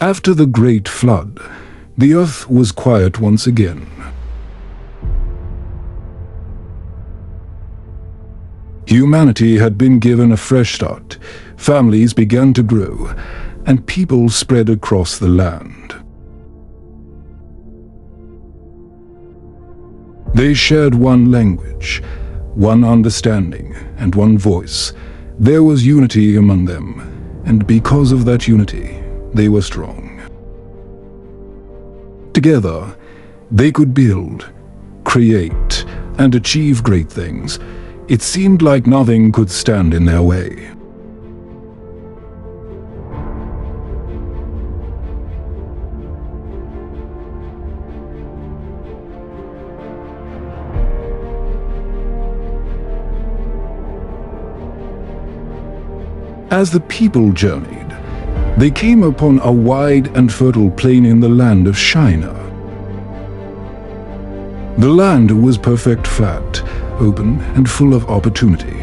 After the great flood, the earth was quiet once again. Humanity had been given a fresh start, families began to grow, and people spread across the land. They shared one language, one understanding, and one voice. There was unity among them, and because of that unity, they were strong. Together, they could build, create, and achieve great things. It seemed like nothing could stand in their way. As the people journeyed, they came upon a wide and fertile plain in the land of Shinar. The land was perfect, flat, open, and full of opportunity.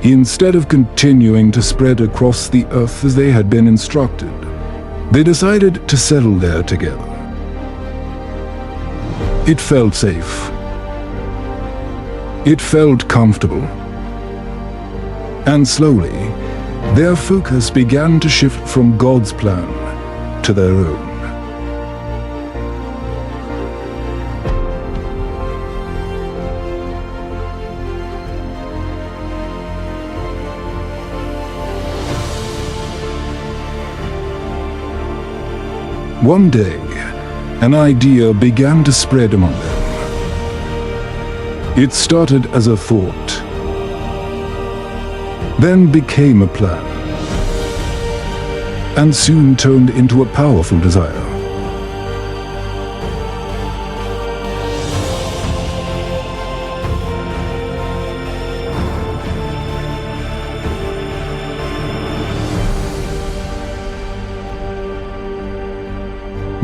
Instead of continuing to spread across the earth as they had been instructed, they decided to settle there together. It felt safe. It felt comfortable. And slowly, their focus began to shift from God's plan to their own. One day, an idea began to spread among them. It started as a thought, then became a plan, and soon turned into a powerful desire.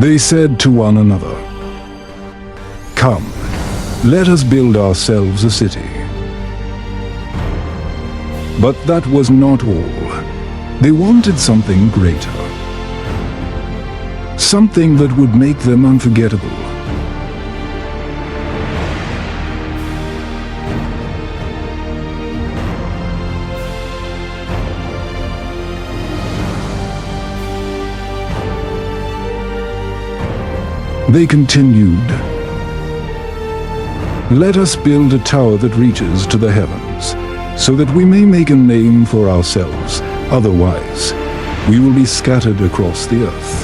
They said to one another, "Come, let us build ourselves a city." But that was not all. They wanted something greater. Something that would make them unforgettable. They continued, "Let us build a tower that reaches to the heavens, so that we may make a name for ourselves. Otherwise, we will be scattered across the earth."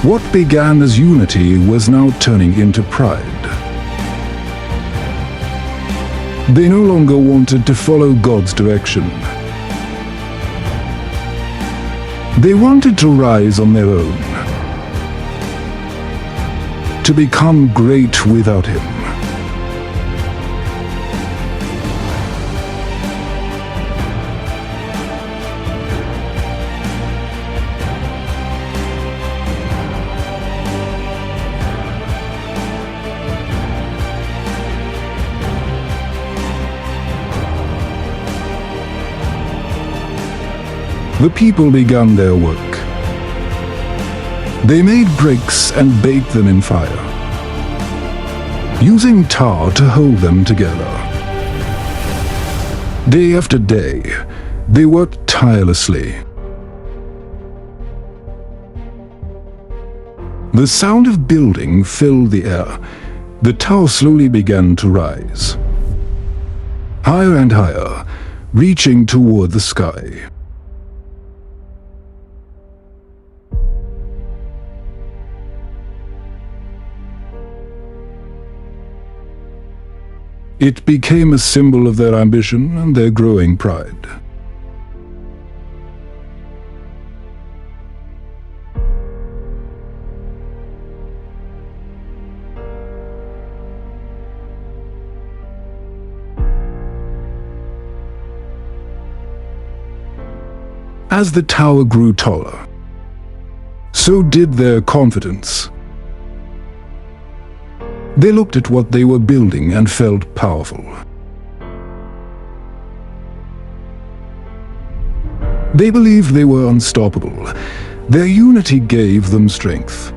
What began as unity was now turning into pride. They no longer wanted to follow God's direction. They wanted to rise on their own, to become great without Him. The people began their work. They made bricks and baked them in fire, using tar to hold them together. Day after day, they worked tirelessly. The sound of building filled the air. The tower slowly began to rise, higher and higher, reaching toward the sky. It became a symbol of their ambition and their growing pride. As the tower grew taller, So did their confidence. They looked at what they were building and felt powerful. They believed they were unstoppable. Their unity gave them strength.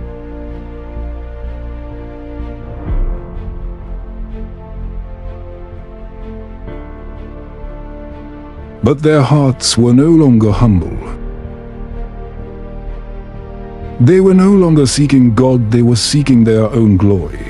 But their hearts were no longer humble. They were no longer seeking God, they were seeking their own glory.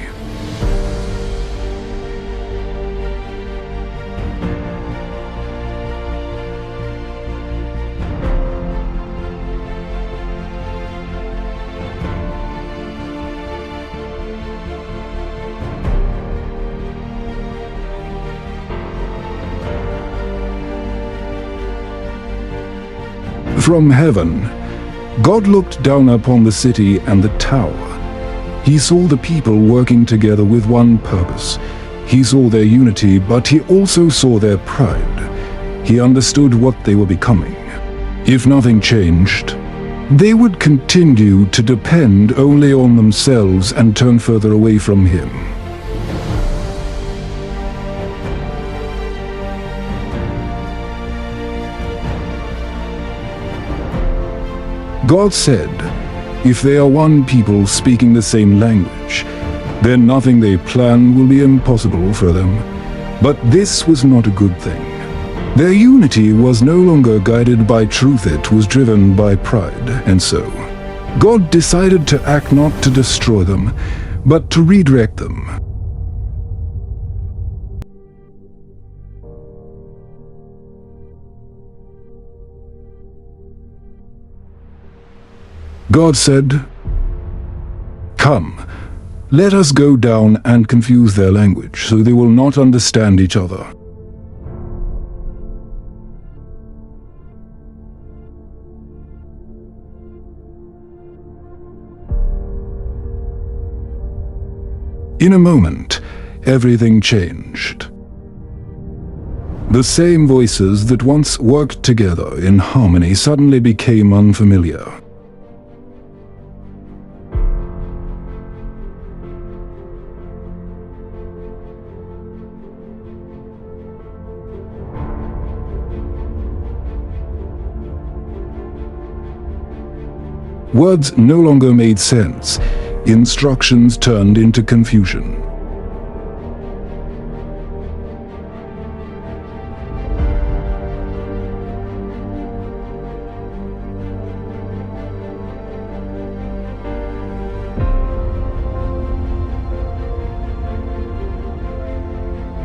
From heaven, God looked down upon the city and the tower. He saw the people working together with one purpose. He saw their unity, but he also saw their pride. He understood what they were becoming. If nothing changed, they would continue to depend only on themselves and turn further away from him. God said, if they are one people speaking the same language, then nothing they plan will be impossible for them. But this was not a good thing. Their unity was no longer guided by truth, it was driven by pride. And so, God decided to act not to destroy them, but to redirect them. God said, "Come, let us go down and confuse their language, so they will not understand each other." In a moment, everything changed. The same voices that once worked together in harmony suddenly became unfamiliar. Words no longer made sense. Instructions turned into confusion.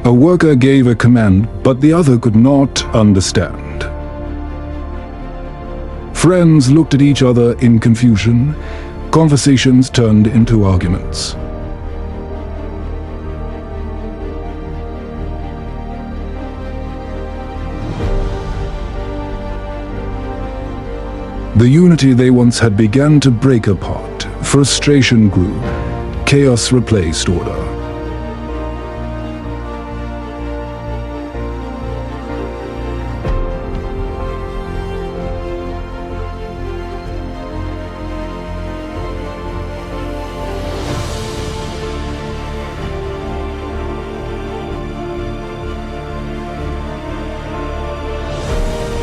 A worker gave a command, but the other could not understand. Friends looked at each other in confusion. Conversations turned into arguments. The unity they once had began to break apart. Frustration grew. Chaos replaced order.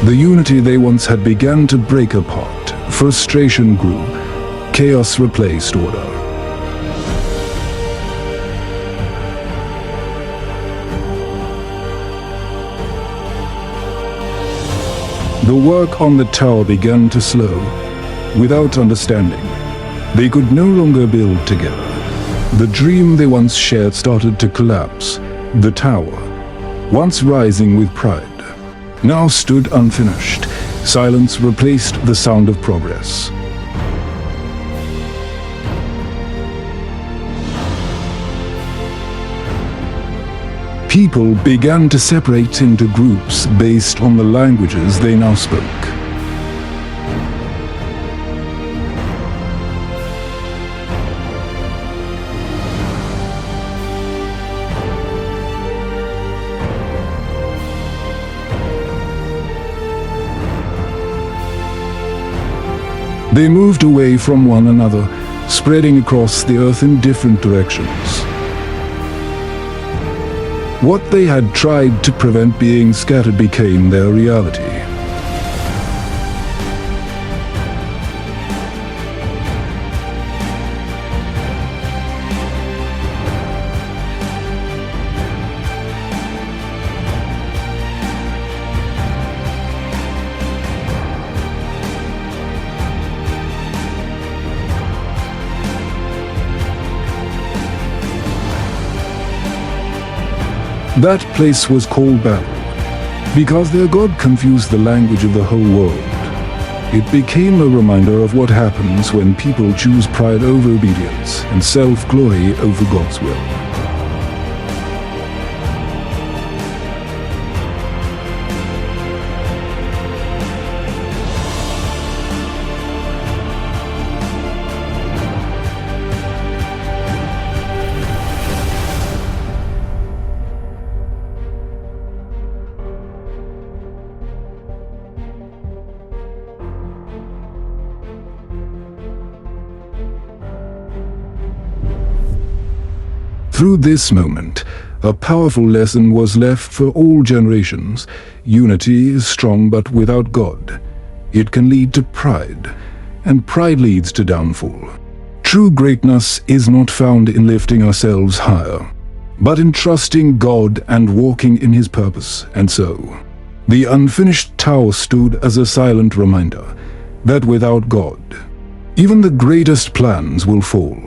The unity they once had began to break apart. Frustration grew. Chaos replaced order. The work on the tower began to slow. Without understanding, they could no longer build together. The dream they once shared started to collapse. The tower, once rising with pride, now stood unfinished. Silence replaced the sound of progress. People began to separate into groups based on the languages they now spoke. They moved away from one another, spreading across the earth in different directions. What they had tried to prevent being scattered became their reality. That place was called Babel, because their God confused the language of the whole world. It became a reminder of what happens when people choose pride over obedience and self-glory over God's will. Through this moment, a powerful lesson was left for all generations. Unity is strong, but without God, it can lead to pride, and pride leads to downfall. True greatness is not found in lifting ourselves higher, but in trusting God and walking in His purpose. And so, the unfinished tower stood as a silent reminder that without God, even the greatest plans will fall.